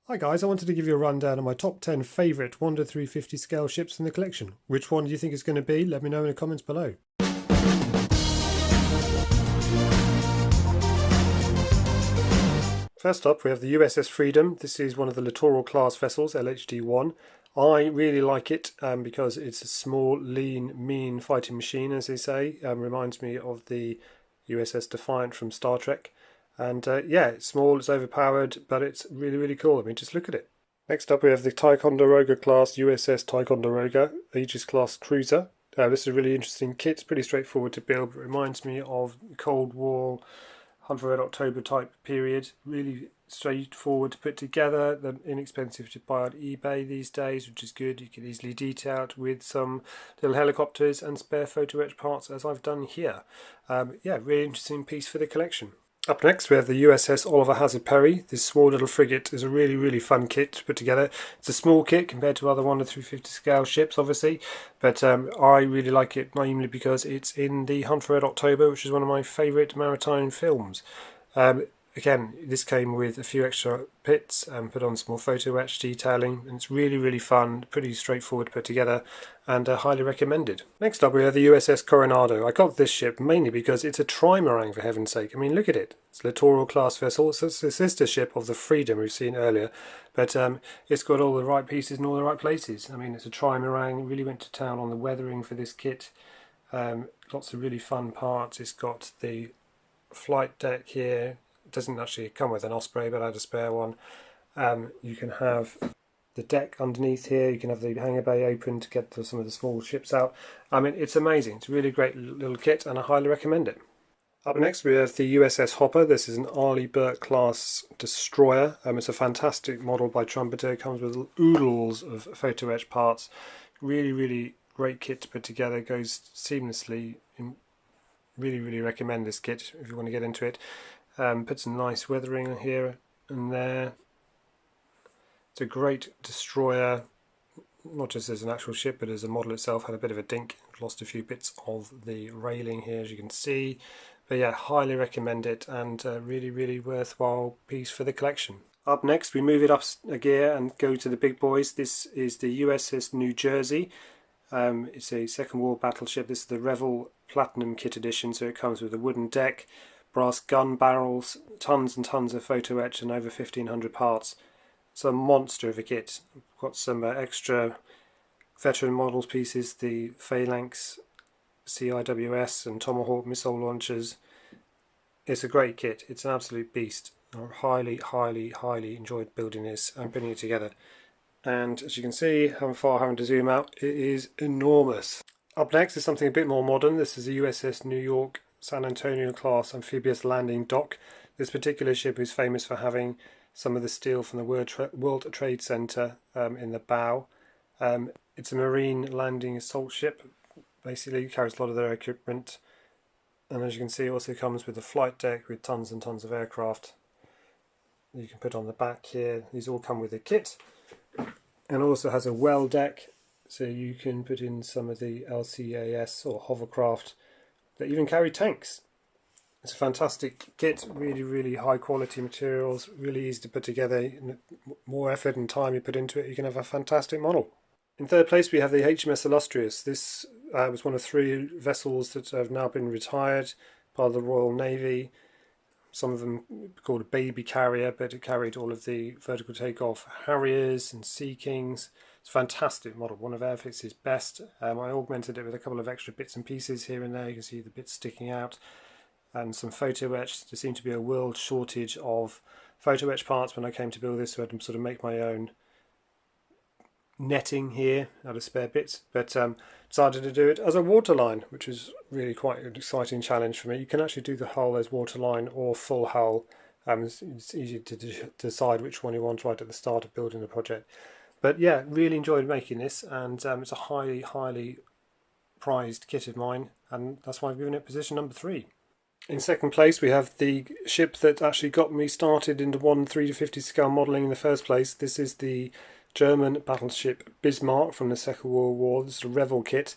Hi guys, I wanted to give you a rundown of my top 10 favourite 1 to 350 scale ships in the collection. Which one do you think it's going to be? Let me know in the comments below. First up we have the USS Freedom. This is one of the littoral class vessels, LHD-1. I really like it because it's a small, lean, mean fighting machine, as they say. Reminds me of the USS Defiant from Star Trek. And yeah, it's small, it's overpowered, but it's really, really cool. I mean, just look at it. Next up we have the Ticonderoga class USS Ticonderoga, Aegis class cruiser. This is a really interesting kit. It's pretty straightforward to build, but it reminds me of Cold War, Hunt for Red October type period. Really straightforward to put together. They're inexpensive to buy on eBay these days, which is good. You can easily detail it with some little helicopters and spare photo etch parts, as I've done here. Yeah, really interesting piece for the collection. Up next we have the USS Oliver Hazard Perry. This small little frigate is a really, really fun kit to put together. It's a small kit compared to other 1 to 350 scale ships, obviously, but I really like it mainly because it's in the Hunt for Red October, which is one of my favourite maritime films. Again, this came with a few extra bits and put on some more photo etch detailing, and it's really, really fun, pretty straightforward to put together, and highly recommended. Next up we have the USS Coronado. I got this ship mainly because it's a trimarine, for heaven's sake. I mean, look at it. It's a littoral class vessel. It's the sister ship of the Freedom we've seen earlier, but it's got all the right pieces in all the right places. I mean, it's a trimarine. Really went to town on the weathering for this kit. Lots of really fun parts. It's got the flight deck here. It doesn't actually come with an Osprey, but I had a spare one. You can have the deck underneath here. You can have the hangar bay open to get some of the small ships out. I mean, it's amazing. It's a really great little kit, and I highly recommend it. Up next we have the USS Hopper. This is an Arleigh Burke class destroyer. It's a fantastic model by Trumpeter. It comes with oodles of photo etch parts. Really, really great kit to put together. It goes seamlessly. Really, really recommend this kit if you want to get into it. Put some nice weathering here and there. It's a great destroyer, not just as an actual ship, but as a model itself. Had a bit of a dink, lost a few bits of the railing here, as you can see. But yeah, highly recommend it, and really, really worthwhile piece for the collection. Up next, we move it up a gear and go to the big boys. This is the USS New Jersey. It's a Second War battleship. This is the Revell Platinum Kit Edition, so it comes with a wooden deck, brass gun barrels, tons and tons of photo etch, and over 1,500 parts. It's a monster of a kit. I've got some extra veteran models pieces, the Phalanx CIWS and Tomahawk missile launchers. It's a great kit. It's an absolute beast. I highly, highly, highly enjoyed building this and putting it together. And as you can see, having to zoom out, it is enormous. Up next is something a bit more modern. This is the USS New York San Antonio class amphibious landing dock. This particular ship is famous for having some of the steel from the World Trade Center in the bow. It's a marine landing assault ship. Basically carries a lot of their equipment, and as you can see, it also comes with a flight deck with tons and tons of aircraft you can put on the back here. These all come with a kit, and also has a well deck, so you can put in some of the LCAS or hovercraft that even carry tanks. It's a fantastic kit, really, really high quality materials, really easy to put together. The more effort and time you put into it, you can have a fantastic model. In third place we have the HMSIllustrious. This was one of 3 vessels that have now been retired, part of the Royal Navy. Some of them called a baby carrier, but it carried all of the vertical takeoff Harriers and Sea Kings. It's a fantastic model, one of Airfix's best. I augmented it with a couple of extra bits and pieces here and there. You can see the bits sticking out, and some photo etch. There seemed to be a world shortage of photo etch parts when I came to build this, so I had to sort of make my own netting here out of spare bits, but decided to do it as a waterline, which is really quite an exciting challenge for me. You can actually do the hull as waterline or full hull. It's easy to decide which one you want right at the start of building the project. But yeah, really enjoyed making this, and it's a highly, highly prized kit of mine, and that's why I've given it position number 3. In second place we have the ship that actually got me started into 1 3 to 50 scale modelling in the first place. This is the German battleship Bismarck from the Second World War. This is a Revell kit.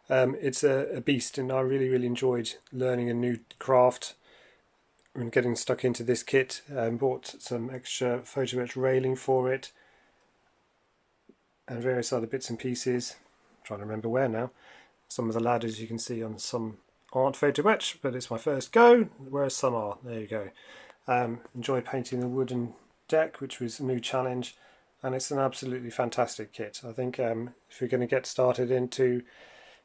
It's a beast, and I really, really enjoyed learning a new craft. when getting stuck into this kit. Bought some extra photo etch railing for it and various other bits and pieces. I'm trying to remember where now. Some of the ladders you can see on some aren't photo etched, but it's my first go, whereas some are. There you go. Enjoyed painting the wooden deck, which was a new challenge, and it's an absolutely fantastic kit. I think if you're going to get started into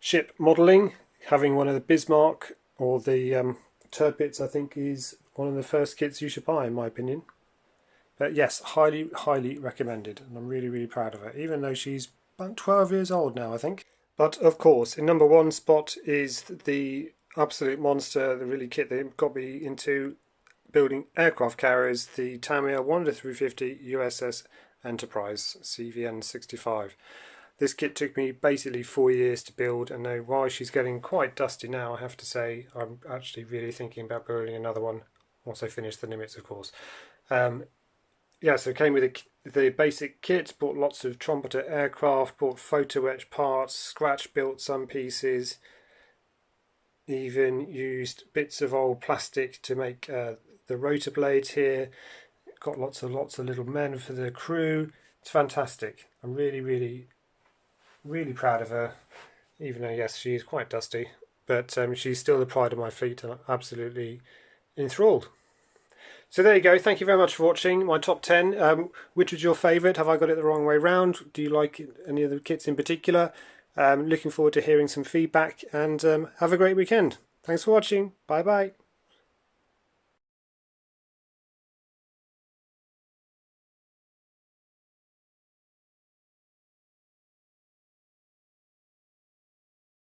ship modelling, having one of the Bismarck or the Tirpitz, I think, is one of the first kits you should buy, in my opinion. But yes, highly, highly recommended, and I'm really, really proud of her, even though she's about 12 years old now, I think. But of course, in number one spot is the absolute monster, the really kit that got me into building aircraft carriers, the Tamiya 1-350 USS Enterprise CVN 65. This kit took me basically 4 years to build, and now while she's getting quite dusty now, I have to say I'm actually really thinking about building another one once I finish the Nimitz, of course. Yeah, so it came with the basic kit, bought lots of trumpeter aircraft, bought photo etch parts, scratch built some pieces, even used bits of old plastic to make the rotor blades here. Got lots of little men for the crew. It's fantastic. I'm really, really, really proud of her, even though yes, she is quite dusty, but she's still the pride of my fleet, and I'm absolutely enthralled. So there you go. Thank you very much for watching my top 10. Which was your favourite? Have I got it the wrong way round? Do you like any of the kits in particular? Looking forward to hearing some feedback, and have a great weekend. Thanks for watching. Bye bye.